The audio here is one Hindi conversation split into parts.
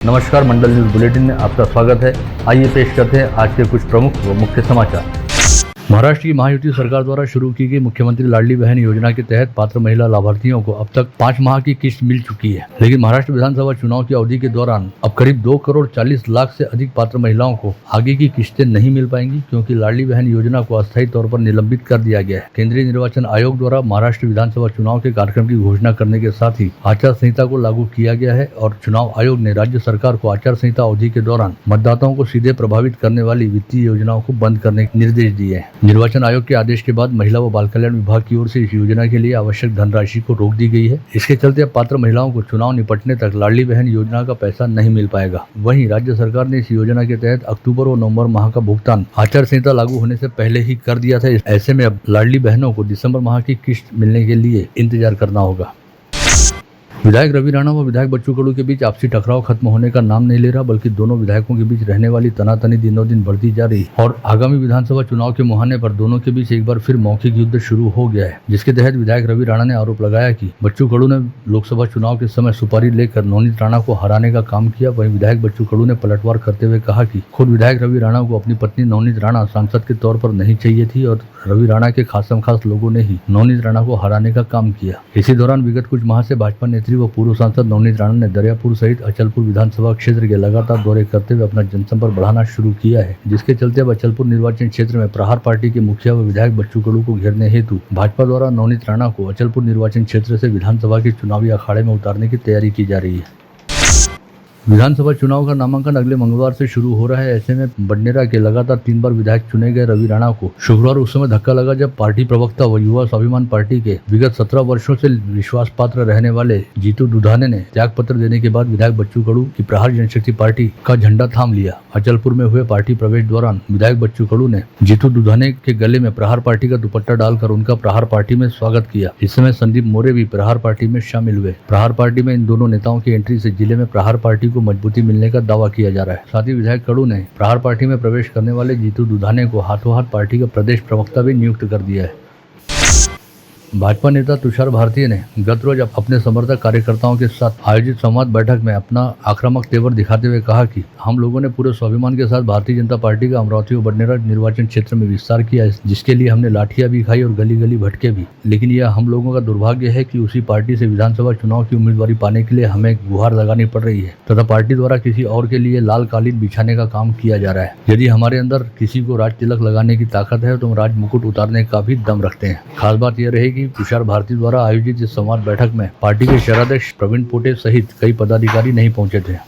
नमस्कार, मंडल न्यूज बुलेटिन में आपका स्वागत है। आइए पेश करते हैं आज के कुछ प्रमुख व मुख्य समाचार। महाराष्ट्र की महायुति सरकार द्वारा शुरू की गई मुख्यमंत्री लाडली बहन योजना के तहत पात्र महिला लाभार्थियों को अब तक 5 माह की किस्त मिल चुकी है, लेकिन महाराष्ट्र विधानसभा चुनाव की अवधि के दौरान अब करीब 2 करोड़ 40 लाख से अधिक पात्र महिलाओं को आगे की किस्तें नहीं मिल पाएंगी, क्योंकि लाडली बहन योजना को अस्थायी तौर पर निलंबित कर दिया गया है। केंद्रीय निर्वाचन आयोग द्वारा महाराष्ट्र विधानसभा चुनाव के कार्यक्रम की घोषणा करने के साथ ही आचार संहिता को लागू किया गया है और चुनाव आयोग ने राज्य सरकार को आचार संहिता अवधि के दौरान मतदाताओं को सीधे प्रभावित करने वाली वित्तीय योजनाओं को बंद करने के निर्देश दिए हैं। निर्वाचन आयोग के आदेश के बाद महिला व बाल कल्याण विभाग की ओर से इस योजना के लिए आवश्यक धनराशि को रोक दी गई है। इसके चलते अब पात्र महिलाओं को चुनाव निपटने तक लाडली बहन योजना का पैसा नहीं मिल पाएगा। वहीं राज्य सरकार ने इस योजना के तहत अक्टूबर और नवंबर माह का भुगतान आचार संहिता लागू होने से पहले ही कर दिया था। ऐसे में अब लाडली बहनों को दिसंबर माह की किस्त मिलने के लिए इंतजार करना होगा। विधायक रवि राणा व विधायक बच्चू कडू के बीच आपसी टकराव खत्म होने का नाम नहीं ले रहा, बल्कि दोनों विधायकों के बीच रहने वाली तनातनी दिनों दिन बढ़ती जा रही और आगामी विधानसभा चुनाव के मुहाने पर दोनों के बीच एक बार फिर मौखिक युद्ध शुरू हो गया है, जिसके तहत विधायक रवि राणा ने आरोप लगाया कि बच्चू कडू ने लोकसभा चुनाव के समय सुपारी लेकर नवनीत राणा को हराने का काम किया। वहीं विधायक बच्चू कडू ने पलटवार करते हुए कहा कि खुद विधायक रवि राणा को अपनी पत्नी नवनीत राणा सांसद के तौर पर नहीं चाहिए थी और रवि राणा के खासम खास लोगों ने ही नवनीत राणा को हराने का काम किया। इसी दौरान विगत कुछ माह से भाजपा नेत्री व पूर्व सांसद नवनीत राणा ने दरियापुर सहित अचलपुर विधानसभा क्षेत्र के लगातार दौरे करते हुए अपना जनसंपर्क बढ़ाना शुरू किया है, जिसके चलते अब अचलपुर निर्वाचन क्षेत्र में प्रहार पार्टी के मुखिया व विधायक बच्चू कडू को घेरने हेतु भाजपा द्वारा नवनीत राणा को अचलपुर निर्वाचन क्षेत्र से विधानसभा के चुनावी अखाड़े में उतारने की तैयारी की जा रही है। विधानसभा चुनाव का नामांकन अगले मंगलवार से शुरू हो रहा है। ऐसे में बडनेरा के लगातार 3 बार विधायक चुने गए रवि राणा को शुक्रवार उस समय धक्का लगा जब पार्टी प्रवक्ता व युवा स्वाभिमान पार्टी के विगत 17 वर्षों से विश्वास पात्र रहने वाले जीतू दुधाने ने त्याग पत्र देने के बाद विधायक बच्चू कडू की प्रहार जनशक्ति पार्टी का झंडा थाम लिया। अचलपुर में हुए पार्टी प्रवेश दौरान विधायक बच्चू कडू ने जीतू दुधाने के गले में प्रहार पार्टी का दुपट्टा डालकर उनका प्रहार पार्टी में स्वागत किया। इस समय संदीप मोरे भी प्रहार पार्टी में शामिल हुए। प्रहार पार्टी में इन दोनों नेताओं की एंट्री से जिले में प्रहार पार्टी को मजबूती मिलने का दावा किया जा रहा है। साथ ही विधायक कडू ने प्रहार पार्टी में प्रवेश करने वाले जीतू दुधाने को हाथों हाथ पार्टी का प्रदेश प्रवक्ता भी नियुक्त कर दिया है। भाजपा नेता तुषार भारती ने गत रोज अपने समर्थक कार्यकर्ताओं के साथ आयोजित संवाद बैठक में अपना आक्रामक तेवर दिखाते हुए कहा कि हम लोगों ने पूरे स्वाभिमान के साथ भारतीय जनता पार्टी का अमरावती और बडनेरा निर्वाचन क्षेत्र में विस्तार किया, जिसके लिए हमने लाठियां भी खाई और गली गली भटके भी। लेकिन यह हम लोगों का दुर्भाग्य है कि उसी पार्टी से विधानसभा चुनाव की उम्मीदवारी पाने के लिए हमें गुहार लगानी पड़ रही है तथा पार्टी द्वारा किसी और के लिए लाल कालीन बिछाने का काम किया जा रहा है। यदि हमारे अंदर किसी को राज तिलक लगाने की ताकत है तो हम राज मुकुट उतारने का भी दम रखते हैं। खास बात यह रहेगी तुषार भारती द्वारा आयोजित इस संवाद बैठक में पार्टी के शहराध्यक्ष प्रवीण पोटे सहित कई पदाधिकारी नहीं पहुंचे थे।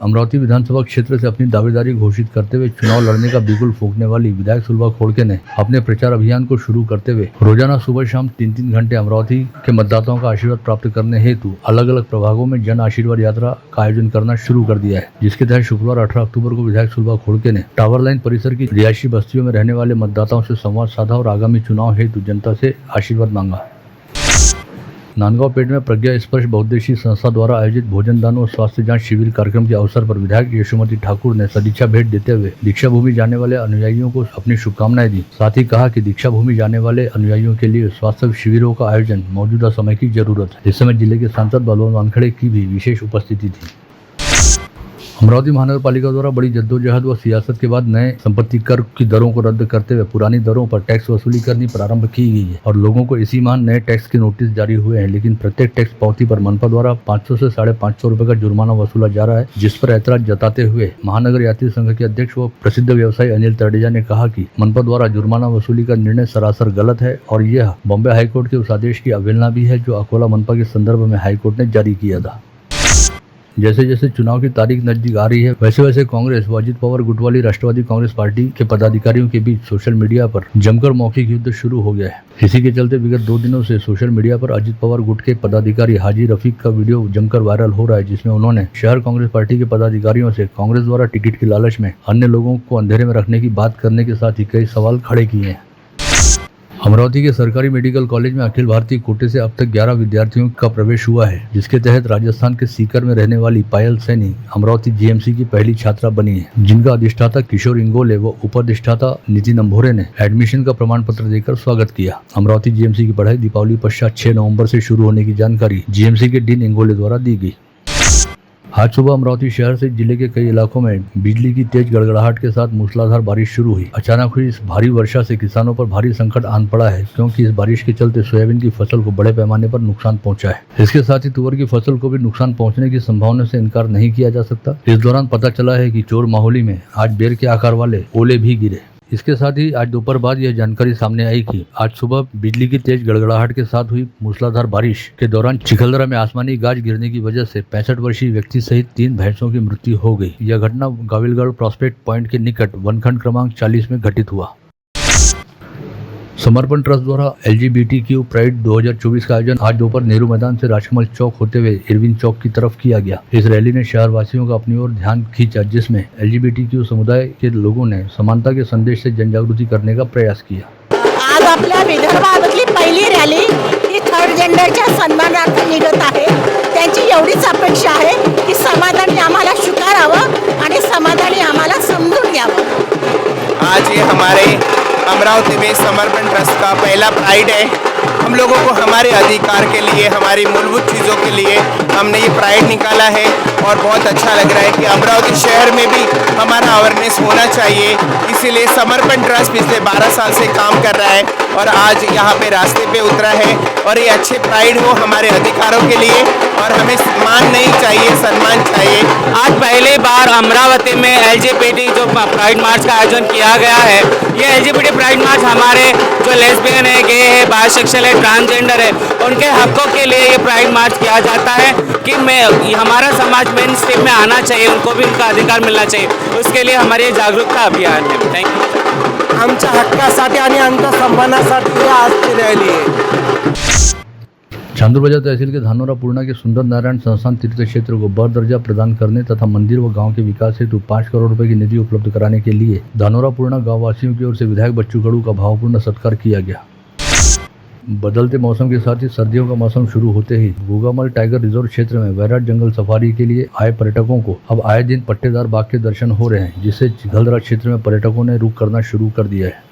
अमरावती विधानसभा क्षेत्र से अपनी दावेदारी घोषित करते हुए चुनाव लड़ने का बिगुल फूंकने वाली विधायक सुलभा खोड़के ने अपने प्रचार अभियान को शुरू करते हुए रोजाना सुबह शाम 3-3 घंटे अमरावती के मतदाताओं का आशीर्वाद प्राप्त करने हेतु अलग अलग प्रभागों में जन आशीर्वाद यात्रा का आयोजन करना शुरू कर दिया है, जिसके तहत शुक्रवार 18 अक्टूबर को विधायक सुलभा खोड़के ने टावर लाइन परिसर की रिहायशी बस्तियों में रहने वाले मतदाताओं से संवाद साधा और आगामी चुनाव हेतु जनता से आशीर्वाद मांगा। नांदगांव पेठ में प्रज्ञा स्पर्श बहुउद्देशीय संस्था द्वारा आयोजित भोजन दान और स्वास्थ्य जांच शिविर कार्यक्रम के अवसर पर विधायक यशोमती ठाकुर ने सदिच्छा भेंट देते हुए दीक्षा भूमि जाने वाले अनुयायियों को अपनी शुभकामनाएं दी। साथ ही कहा कि दीक्षा भूमि जाने वाले अनुयायियों के लिए स्वास्थ्य शिविरों का आयोजन मौजूदा समय की जरूरत है। इस समय जिले के सांसद बलवंत वानखेड़े की भी विशेष उपस्थिति थी। अमरावती महानगर पालिका द्वारा बड़ी जद्दोजहद व सियासत के बाद नए संपत्ति कर की दरों को रद्द करते हुए पुरानी दरों पर टैक्स वसूली करनी प्रारंभ की गई है और लोगों को इसी माह नए टैक्स के नोटिस जारी हुए हैं, लेकिन प्रत्येक टैक्स पावती पर मनपा द्वारा 500 से 550 रुपए का जुर्माना वसूला जा रहा है, जिस पर ऐतराज जताते हुए महानगर यात्री संघ के अध्यक्ष व प्रसिद्ध व्यवसायी अनिल तरडेजा ने कहा कि मनपा द्वारा जुर्माना वसूली का निर्णय सरासर गलत है और यह बॉम्बे हाईकोर्ट के उस आदेश की अवहेलना भी है जो अकोला मनपा के संदर्भ में हाईकोर्ट ने जारी किया था। जैसे जैसे चुनाव की तारीख नजदीक आ रही है वैसे वैसे कांग्रेस व अजित पवार गुट वाली राष्ट्रवादी कांग्रेस पार्टी के पदाधिकारियों के बीच सोशल मीडिया पर जमकर मौखिक युद्ध शुरू हो गया है। इसी के चलते विगत 2 दिनों से सोशल मीडिया पर अजित पवार गुट के पदाधिकारी हाजी रफीक का वीडियो जमकर वायरल हो रहा है, जिसमें उन्होंने शहर कांग्रेस पार्टी के पदाधिकारियों से कांग्रेस द्वारा टिकट की लालच में अन्य लोगों को अंधेरे में रखने की बात करने के साथ ही कई सवाल खड़े किए हैं। अमरावती के सरकारी मेडिकल कॉलेज में अखिल भारतीय कोटे से अब तक 11 विद्यार्थियों का प्रवेश हुआ है, जिसके तहत राजस्थान के सीकर में रहने वाली पायल सैनी अमरावती जीएमसी की पहली छात्रा बनी है, जिनका अधिष्ठाता किशोर इंगोले व उपाधिष्ठाता नितिन अंभोरे ने एडमिशन का प्रमाण पत्र देकर स्वागत किया। अमरावती जीएमसी की पढ़ाई दीपावली पश्चात 6 नवंबर से शुरू होने की जानकारी जीएमसी के डीन इंगोले द्वारा दी गई। आज सुबह अमरावती शहर से जिले के कई इलाकों में बिजली की तेज गड़गड़ाहट के साथ मूसलाधार बारिश शुरू हुई। अचानक हुई इस भारी वर्षा से किसानों पर भारी संकट आन पड़ा है, क्योंकि इस बारिश के चलते सोयाबीन की फसल को बड़े पैमाने पर नुकसान पहुंचा है। इसके साथ ही तुअर की फसल को भी नुकसान पहुंचने की संभावना से इनकार नहीं किया जा सकता। इस दौरान पता चला है कि चोर माहौली में आज बेर के आकार वाले ओले भी गिरे। इसके साथ ही आज दोपहर बाद यह जानकारी सामने आई कि आज सुबह बिजली की तेज गड़गड़ाहट के साथ हुई मूसलाधार बारिश के दौरान चिखलदरा में आसमानी गाज गिरने की वजह से 65 वर्षीय व्यक्ति सहित 3 भैंसों की मृत्यु हो गई। यह घटना गाविलगढ़ प्रॉस्पेक्ट पॉइंट के निकट वनखंड क्रमांक 40 में घटित हुआ। समर्पण ट्रस्ट द्वारा LGBTQ प्राइड 2024 का आयोजन आज दोपहर नेहरू मैदान से राजकमल चौक होते हुए इरविन चौक की तरफ किया गया। इस रैली ने शहर वासियों का अपनी ओर ध्यान खींचा, जिसमें LGBTQ समुदाय के लोगों ने समानता के संदेश से जनजागृति करने का प्रयास किया। आज आपल्या विदर्भातली पहिली रॅली ही थर्ड जेंडरच्या सन्मानार्थ निघत आहे। त्यांची एवढीच अपेक्षा आहे की समाजाने आम्हाला स्वीकारावं आणि समाजाने आम्हाला समजून घ्यावं। आज ये हमारे अमरावती में समर्पण ट्रस्ट का पहला प्राइड है। हम लोगों को हमारे अधिकार के लिए, हमारी मूलभूत चीज़ों के लिए हमने ये प्राइड निकाला है और बहुत अच्छा लग रहा है कि अमरावती शहर में भी हमारा अवेयरनेस होना चाहिए। इसीलिए समर्पण ट्रस्ट पिछले 12 साल से काम कर रहा है और आज यहाँ पे रास्ते पे उतरा है और ये अच्छे प्राइड हो हमारे अधिकारों के लिए और हमें सम्मान नहीं चाहिए, सम्मान चाहिए। आज पहली बार अमरावती में LGBT जो प्राइड मार्च का आयोजन किया गया है। ये LGBT प्राइड मार्च हमारे जो लेस्बियन है, गे है, बायसेक्सुअल है, ट्रांसजेंडर है, उनके हकों के लिए ये प्राइड मार्च किया जाता है कि हमारा समाज मेन स्ट्रीम में आना चाहिए, उनको भी उनका अधिकार मिलना चाहिए। उसके लिए हमारे जागरूकता अभियान है। Thank you. आमच्या हक्कासाठी आणि आमच्या सन्मानासाठी आजची रॅली आहे। चांदूर बाजार तहसील के धानोरा पूर्णा के सुंदर नारायण संस्थान तीर्थ क्षेत्र को ब दर्जा प्रदान करने तथा मंदिर व गांव के विकास हेतु 5 करोड़ रुपए की निधि उपलब्ध कराने के लिए धानोरा पूर्णा गांव वासियों की ओर से विधायक बच्चू कडू का भावपूर्ण सत्कार किया गया। बदलते मौसम के साथ ही सर्दियों का मौसम शुरू होते ही गोगामल टाइगर रिजर्व क्षेत्र में वैराट जंगल सफारी के लिए आए पर्यटकों को अब आए दिन पट्टेदार बाघ के दर्शन हो रहे हैं, जिससे चिखलदरा क्षेत्र में पर्यटकों ने रुक करना शुरू कर दिया है।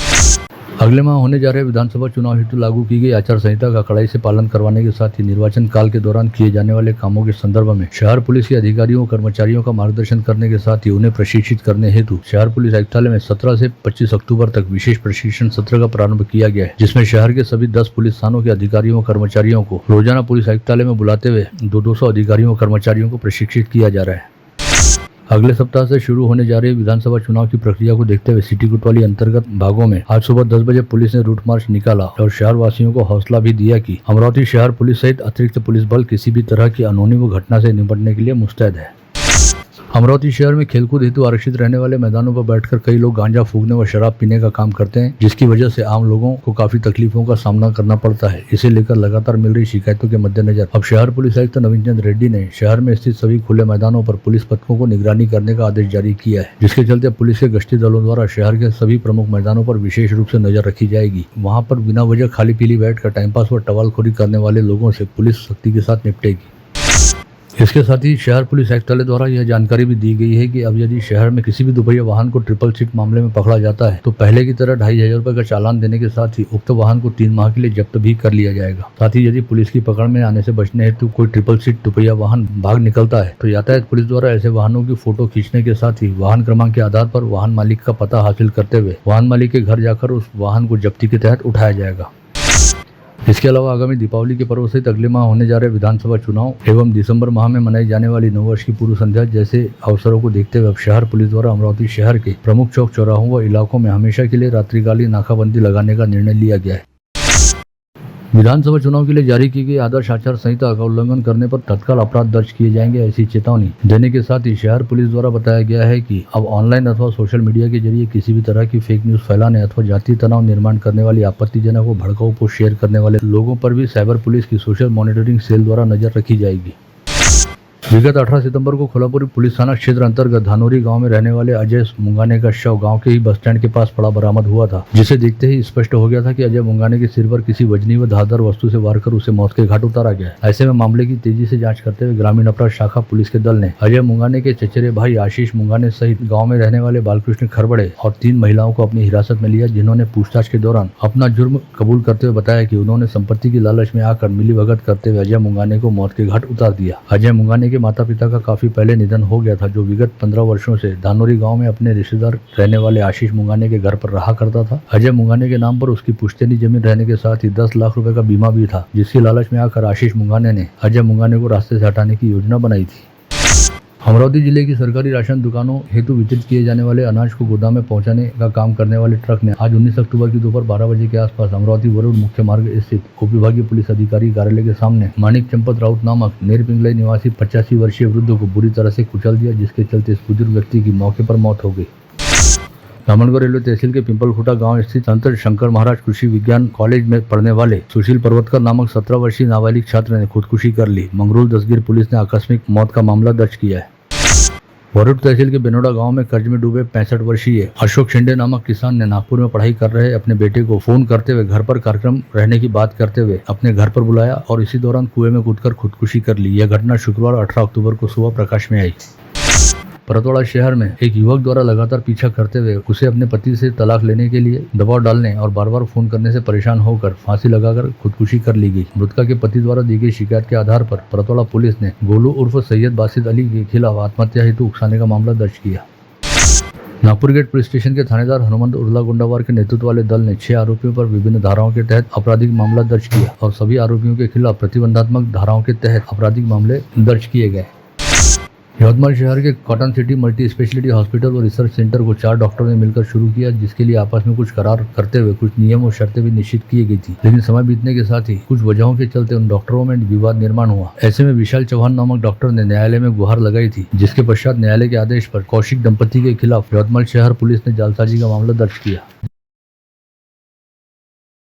अगले माह होने जा रहे विधानसभा चुनाव हेतु लागू की गई आचार संहिता का कड़ाई से पालन करवाने के साथ ही निर्वाचन काल के दौरान किए जाने वाले कामों के संदर्भ में शहर पुलिस के अधिकारियों और कर्मचारियों का मार्गदर्शन करने के साथ ही उन्हें प्रशिक्षित करने हेतु शहर पुलिस आयुक्तालय में 17 से 25 अक्टूबर तक विशेष प्रशिक्षण सत्र का प्रारंभ किया गया है, जिसमें शहर के सभी 10 पुलिस थानों के अधिकारियों और कर्मचारियों को रोजाना पुलिस आयुक्तालय में बुलाते हुए 200 अधिकारियों और कर्मचारियों को प्रशिक्षित किया जा रहा है। अगले सप्ताह से शुरू होने जा रही विधानसभा चुनाव की प्रक्रिया को देखते हुए सिटी कोतवाली अंतर्गत भागों में आज सुबह 10 बजे पुलिस ने रूट मार्च निकाला और शहर वासियों को हौसला भी दिया कि अमरावती शहर पुलिस सहित अतिरिक्त पुलिस बल किसी भी तरह की अनहोनी व घटना से निपटने के लिए मुस्तैद है। अमरावती शहर में खेलकूद हेतु आरक्षित रहने वाले मैदानों पर बैठकर कई लोग गांजा फूकने व शराब पीने का काम करते हैं, जिसकी वजह से आम लोगों को काफी तकलीफों का सामना करना पड़ता है। इसे लेकर लगातार मिल रही शिकायतों के मद्देनजर अब शहर पुलिस आयुक्त नवीन चंद्र रेड्डी ने शहर में स्थित सभी खुले मैदानों पर पुलिस पथकों को निगरानी करने का आदेश जारी किया है, जिसके चलते पुलिस के गश्ती दलों द्वारा शहर के सभी प्रमुख मैदानों पर विशेष रूप से नजर रखी जाएगी। वहाँ पर बिना वजह खाली पीली बैठकर टाइम पास व टवालखोरी करने वाले लोगों से पुलिस सख्ती के साथ निपटेगी। इसके साथ ही शहर पुलिस आयुक्तालय द्वारा यह जानकारी भी दी गई है कि अब यदि शहर में किसी भी दुपहिया वाहन को ट्रिपल सीट मामले में पकड़ा जाता है तो पहले की तरह 2500 रुपए का चालान देने के साथ ही उक्त वाहन को 3 माह के लिए जब्त भी कर लिया जाएगा। साथ ही यदि पुलिस की पकड़ में आने से बचने हेतु कोई ट्रिपल सीट दुपहिया वाहन भाग निकलता है तो यातायात पुलिस द्वारा ऐसे वाहनों की फोटो खींचने के साथ ही वाहन क्रमांक के आधार पर वाहन मालिक का पता हासिल करते हुए वाहन मालिक के घर जाकर उस वाहन को जब्ती के तहत उठाया जाएगा। इसके अलावा आगामी दीपावली के पर्व सहित अगले माह होने जा रहे विधानसभा चुनाव एवं दिसंबर माह में मनाई जाने वाली नववर्ष की पूर्व संध्या जैसे अवसरों को देखते हुए अब शहर पुलिस द्वारा अमरावती शहर के प्रमुख चौक चौराहों व इलाकों में हमेशा के लिए रात्रिकालीन नाकाबंदी लगाने का निर्णय लिया गया है। विधानसभा चुनाव के लिए जारी की गई आदर्श आचार संहिता का उल्लंघन करने पर तत्काल अपराध दर्ज किए जाएंगे, ऐसी चेतावनी देने के साथ ही शहर पुलिस द्वारा बताया गया है कि अब ऑनलाइन अथवा सोशल मीडिया के जरिए किसी भी तरह की फेक न्यूज फैलाने अथवा जातीय तनाव निर्माण करने वाली आपत्तिजनक व भड़काऊ पोस्ट शेयर करने वाले लोगों पर भी साइबर पुलिस की सोशल मॉनिटरिंग सेल द्वारा नजर रखी जाएगी। विगत 18 सितंबर को कोल्हापुर पुलिस थाना क्षेत्र अंतर्गत धानोरी गांव में रहने वाले अजय मुंगाने का शव गांव के ही बस स्टैंड के पास पड़ा बरामद हुआ था, जिसे देखते ही स्पष्ट हो गया था कि अजय मुंगाने के सिर पर किसी वजनी व धारदार वस्तु से वार कर उसे मौत के घाट उतारा गया। ऐसे में मामले की तेजी से जांच करते हुए ग्रामीण अपराध शाखा पुलिस के दल ने अजय मुंगाने के चचेरे भाई आशीष मुंगाने सहित गाँव में रहने वाले बालकृष्ण खरबड़े और 3 महिलाओं को अपनी हिरासत में लिया, जिन्होंने पूछताछ के दौरान अपना जुर्म कबूल करते हुए बताया कि उन्होंने संपत्ति की लालच में आकर मिलीभगत करते हुए अजय मुंगाने को मौत के घाट उतार दिया। अजय मुंगाने के के माता पिता का काफी पहले निधन हो गया था, जो विगत 15 वर्षों से धानोरी गांव में अपने रिश्तेदार रहने वाले आशीष मुंगाने के घर पर रहा करता था। अजय मुंगाने के नाम पर उसकी पुश्तैनी जमीन रहने के साथ ही 10 लाख रुपए का बीमा भी था, जिसकी लालच में आकर आशीष मुंगाने ने अजय मुंगाने को रास्ते से हटाने की योजना बनाई थी। अमरावती जिले की सरकारी राशन दुकानों हेतु वितरित किए जाने वाले अनाज को गोदाम में पहुंचाने का काम करने वाले ट्रक ने आज 19 अक्टूबर की दोपहर 12 बजे के आसपास अमरावती वरुण मुख्य मार्ग स्थित उप विभागीय पुलिस अधिकारी कार्यालय के सामने मानिक चंपत राउत नामक नेरपिंगलई निवासी 85 वर्षीय वृद्ध को बुरी तरह से कुचल दिया, जिसके चलते इस बुजुर्ग व्यक्ति की मौके पर मौत हो गई। धामनगढ़ रेलवे तहसील के पिंपलखुटा गांव स्थित संत शंकर महाराज कृषि विज्ञान कॉलेज में पढ़ने वाले सुशील पर्वतकर नामक 17 वर्षीय नाबालिग छात्र ने खुदकुशी कर ली। मंगरूल दसगिर पुलिस ने आकस्मिक मौत का मामला दर्ज किया है। वरुण तहसील के बेनोडा गांव में कर्ज में डूबे 65 वर्षीय अशोक शिंदे नामक किसान ने नागपुर में पढ़ाई कर रहे अपने बेटे को फोन करते हुए घर पर कार्यक्रम रहने की बात करते हुए अपने घर पर बुलाया और इसी दौरान कुएं में कूदकर खुदकुशी कर ली। यह घटना शुक्रवार 18 अक्टूबर को सुबह प्रकाश में आई। परतवाड़ा शहर में एक युवक द्वारा लगातार पीछा करते हुए उसे अपने पति से तलाक लेने के लिए दबाव डालने और बार बार फोन करने से परेशान होकर फांसी लगाकर खुदकुशी कर ली गई। मृतका के पति द्वारा दी गई शिकायत के आधार पर परतवाड़ा पुलिस ने गोलू उर्फ सैयद बासित अली के खिलाफ आत्महत्या हेतु उकसाने का मामला दर्ज किया। नागपुर गेट पुलिस स्टेशन के थानेदार हनुमंत उर्ला गुंडावार के नेतृत्व वाले दल ने 6 आरोपियों पर विभिन्न धाराओं के तहत आपराधिक मामला दर्ज किया और सभी आरोपियों के खिलाफ प्रतिबंधात्मक धाराओं के तहत आपराधिक मामले दर्ज किए गए। यवतमाल शहर के cotton city multi speciality hospital और रिसर्च सेंटर को 4 डॉक्टरों ने मिलकर शुरू किया, जिसके लिए आपस में कुछ करार करते हुए कुछ नियम और शर्तें भी निश्चित की गई थी। लेकिन समय बीतने के साथ ही कुछ वजहों के चलते उन डॉक्टरों में विवाद निर्माण हुआ। ऐसे में विशाल चौहान नामक डॉक्टर ने न्यायालय में गुहार लगाई थी, जिसके पश्चात न्यायालय के आदेश पर कौशिक दंपति के खिलाफ यवतमाल शहर पुलिस ने जालसाजी का मामला दर्ज किया।